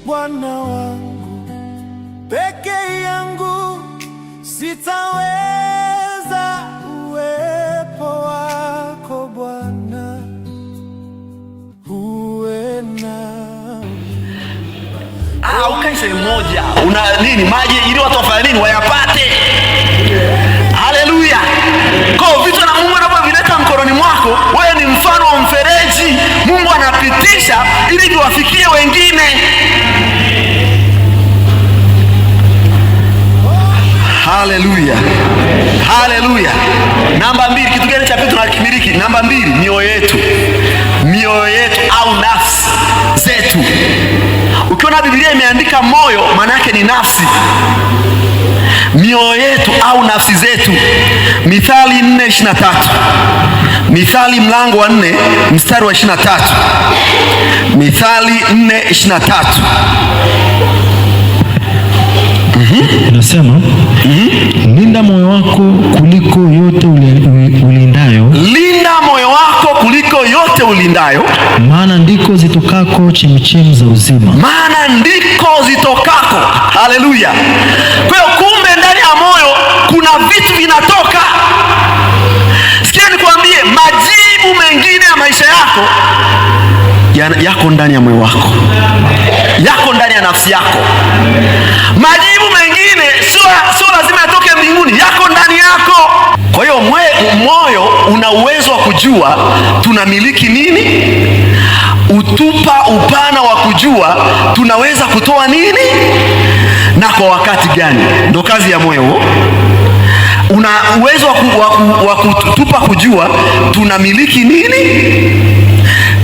Bwana wangu, peke yangu sitaweza. Uwepo wako Bwana uwe nami. Ukai sehemu moja una nini maji ili watu wafanye nini wayapate. Haleluya. Kwa vitu na Mungu anapovileta mkononi mwako, wewe ni mfano wa mfereji. Mungu anapitisha ili viwafikie wengine. Haleluya. Haleluya. Namba 2, kitu gani cha pili tunakimiliki? Namba 2, mioyo yetu. Mioyo yetu au nafsi zetu. Ukiona Biblia imeandika moyo, maana yake ni nafsi. Mioyo yetu au nafsi zetu. Mithali 4:23. Mithali mlango wa 4 mstari wa 23. Mithali 4:23. Inasema, linda moyo wako kuliko yote ulindayo. Linda moyo wako kuliko yote ulindayo, maana ndiko zitokako chemchemi za uzima. Maana ndiko zitokako. Haleluya. Kwa hiyo kumbe ndani ya moyo kuna vitu vinatoka. Sikia nikwambie, majibu mengine ya maisha yako yako ndani ya moyo wako, yako ndani ya nafsi yako. Majibu mengine sio lazima yatoke mbinguni, yako ndani yako. Kwa hiyo moyo una uwezo wa kujua tunamiliki nini, utupa upana wa kujua tunaweza kutoa nini na kwa wakati gani. Ndo kazi ya moyo. Una uwezo wa kutupa kujua tunamiliki nini,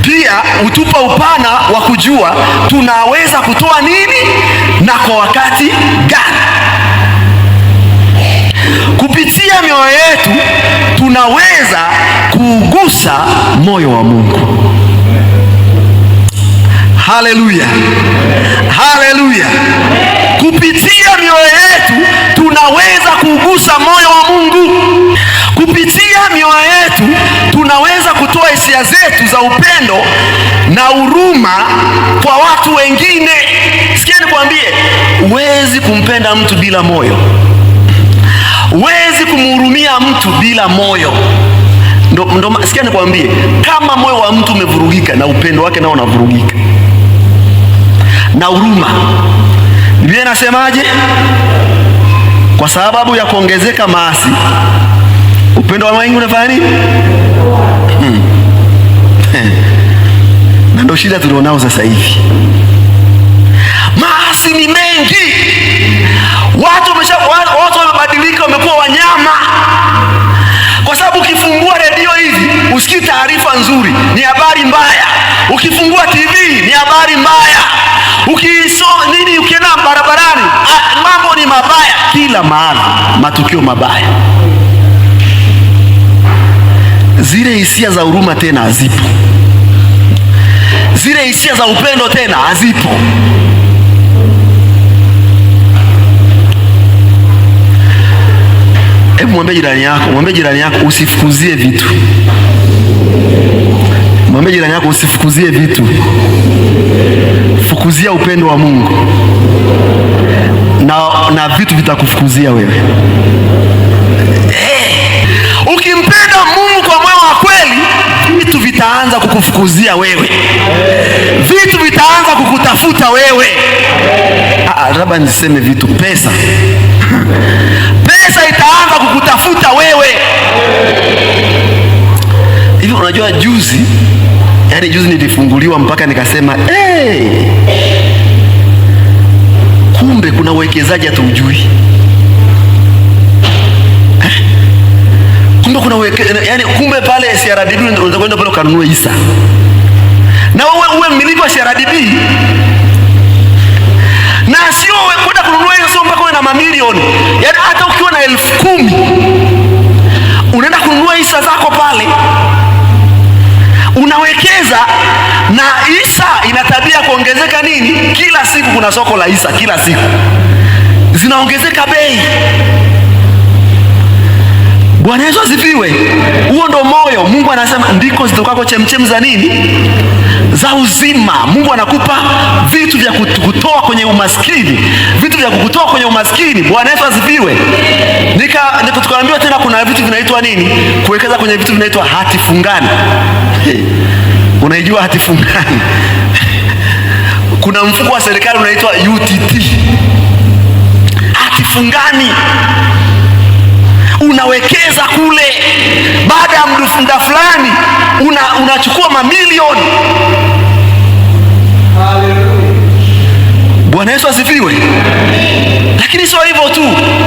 pia utupa upana wa kujua tunaweza kutoa nini na kwa wakati gani. Kupitia mioyo yetu tunaweza kugusa moyo wa Mungu. Haleluya. Haleluya. Kupitia mioyo yetu tunaweza kugusa moyo wa Mungu. Kupitia mioyo yetu tunaweza kutoa hisia zetu za upendo na huruma kwa watu wengine. Sikia nikwambie, huwezi kumpenda mtu bila moyo. Huwezi kumhurumia mtu bila moyo. Sikia nikwambie, kama moyo wa mtu umevurugika, na upendo wake nao unavurugika. Na huruma, Biblia inasemaje? Kwa sababu ya kuongezeka maasi, upendo wa wengi unafanya nini? Na ndio shida tulionao sasa hivi. Maasi ni mengi. Watu wamebadilika, wamekuwa wanyama. Kwa sababu ukifungua redio hivi usikii taarifa nzuri, ni habari mbaya. Ukifungua TV ni habari mbaya. Ukienda barabarani mambo ni mabaya, kila mahali matukio mabaya. Zile hisia za huruma tena hazipo. Zile hisia za upendo tena hazipo. Hebu mwambie jirani yako usifukuzie vitu. Mwambie jirani yako usifukuzie vitu. Fukuzia upendo wa Mungu. Na vitu vitakufukuzia wewe. Ukimpenda Mungu kwa moyo wa kweli, vitu vitaanza kukufukuzia wewe. Vitu vitaanza kukutafuta wewe. Labda niseme vitu, pesa. Pesa itaanza kukutafuta wewe. Hivi unajua juzi nilifunguliwa mpaka nikasema kumbe kuna uwekezaji hata ujui. Kumbe pale CRDB unaweza kwenda pale ukanunua hisa. Na uwe mmiliki wa CRDB. Na sio kwenda kununua hisa sio mpaka uwe na mamilioni. Yaani hata ukiwa na 10,000 unaenda kununua hisa zako pale. Unawekeza, na hisa ina tabia kuongezeka nini? Kila siku kuna soko la hisa, kila siku zinaongezeka bei. Bwana Yesu asifiwe. Huo ndo moyo. Mungu anasema ndiko zitokako chemchem za nini? Za za uzima. Mungu anakupa vitu vya kukutoa kwenye umaskini, vitu vya kukutoa kwenye umaskini. Bwana Yesu asifiwe. Tukaambiwa tena kuna vitu vinaitwa nini? Kuwekeza kwenye vitu vinaitwa hati fungani. Unaijua hati fungani? Kuna mfuko wa serikali unaitwa UTT, hati fungani. Unawekeza kule, baada ya muda fulani unachukua mamilioni. Bwana Yesu asifiwe. Lakini sio hivyo tu,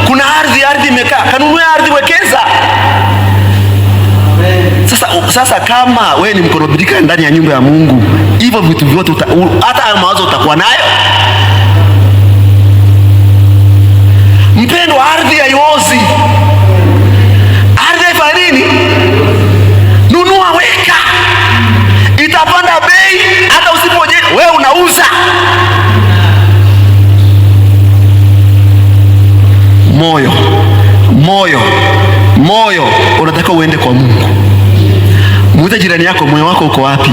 kuna ardhi imekaa, kanunue ardhi, wekeza. Sasa kama wewe ni mkono bidika ndani ya nyumba ya Mungu, hivyo vitu vyote hata mawazo utakuwa nayo. Mpendwa, ardhi haiozi. Ardhi haifanya nini? Nunua, weka, itapanda bei. Hata usipoje wewe unauza. Moyo unataka uende kwa Mungu. Muulize jirani yako, moyo wako uko wapi?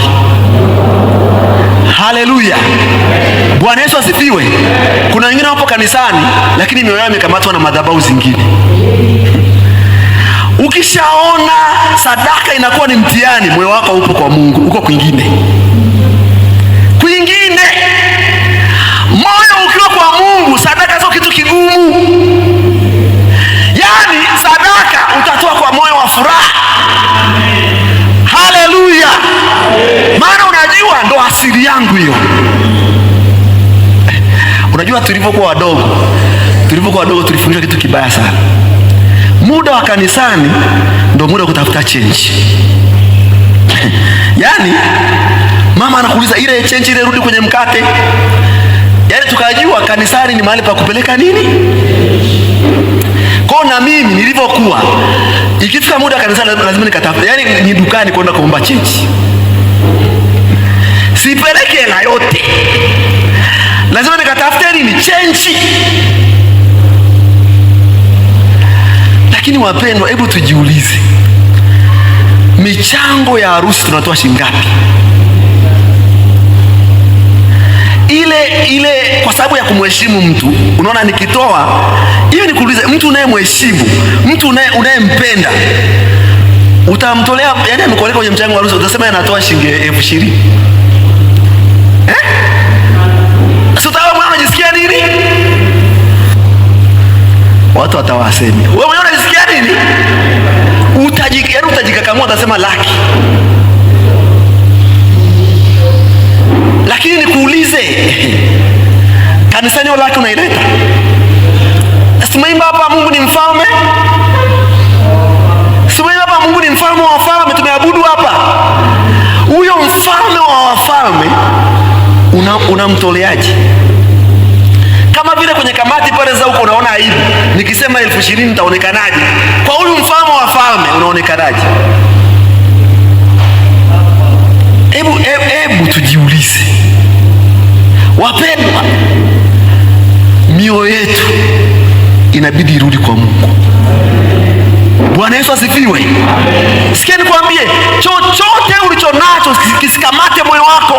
Haleluya. Bwana Yesu asifiwe. Kuna wengine wapo kanisani lakini mioyo yao imekamatwa na madhabahu zingine. Ukishaona sadaka inakuwa ni mtihani, moyo wako upo kwa Mungu, uko kwingine. Moyo ukiwa kwa Mungu, sadaka sio kitu kigumu. Yaani sadaka utatoa kwa moyo wa furaha. Haleluya. Maana unajua ndo asili yangu hiyo. Unajua tulivyokuwa wadogo tulifundishwa kitu kibaya sana. Muda wa kanisani ndo muda wa kutafuta change. Yaani mama anakuuliza ile change ile rudi kwenye mkate. Yaani tukajua kanisani ni mahali pa kupeleka nini? Kwa na mimi nilivyokuwa, ikifika muda wa kanisani lazima nikatafuta. Yaani ni dukani kwenda kuomba change. Sipeleke hela yote, lazima nikatafute nini? Change. Lakini wapendwa, hebu tujiulize, michango ya harusi tunatoa shilingi ngapi? Ile kwa sababu ya kumheshimu mtu. Unaona, nikitoa hiyo, nikuulize, mtu unayemheshimu, mtu unayempenda, utamtolea, yaani amekualika kwenye mchango wa harusi, utasema anatoa shilingi 20,000. Sasa wewe unajisikia nini? Watu watawasemi, wewe mwenyewe unajisikia nini? Utajikakamua, utasema laki. Lakini nikuulize, kanisani hiyo laki unaileta? Tumeimba hapa Mungu ni mfalme. Tumeimba hapa Mungu ni mfalme wa wafalme, tumeabudu hapa. Huyo mfalme wa wafalme unamtoleaje? Kama vile kwenye kamati pale za huko unaona aibu, nikisema 20,000 nitaonekanaje? Kwa huyu mfalme wa wafalme unaonekanaje? Hebu tujiulize. Wapendwa, mioyo yetu inabidi irudi kwa Mungu. Bwana Yesu asifiwe. Sikia nikwambie, chochote ulicho nacho kisikamate moyo wako.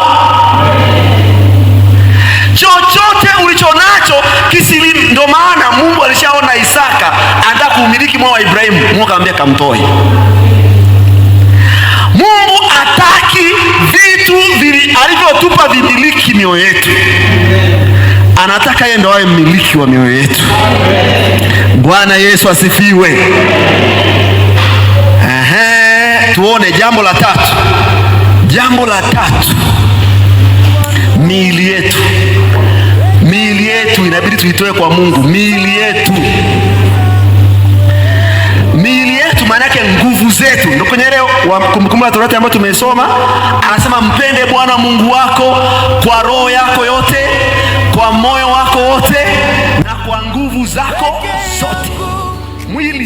Chochote ulicho nacho kisili. Ndio maana Mungu alishaona Isaka anataka kuumiliki moyo wa Ibrahimu. Mungu akamwambia kamtoe. Mungu hataki vitu alivyotupa vimiliki mioyo yetu. Anataka yeye ndo awe mmiliki wa mioyo yetu. Bwana Yesu asifiwe. Tuone jambo la tatu. Miili yetu inabidi tuitoe kwa Mungu. Miili yetu maana yake nguvu zetu. Ndio kwenye leo Kumbukumbu la Torati ambayo tumesoma, anasema mpende Bwana Mungu wako kwa roho yako yote, kwa moyo wako wote, na kwa nguvu zako zote. Mwili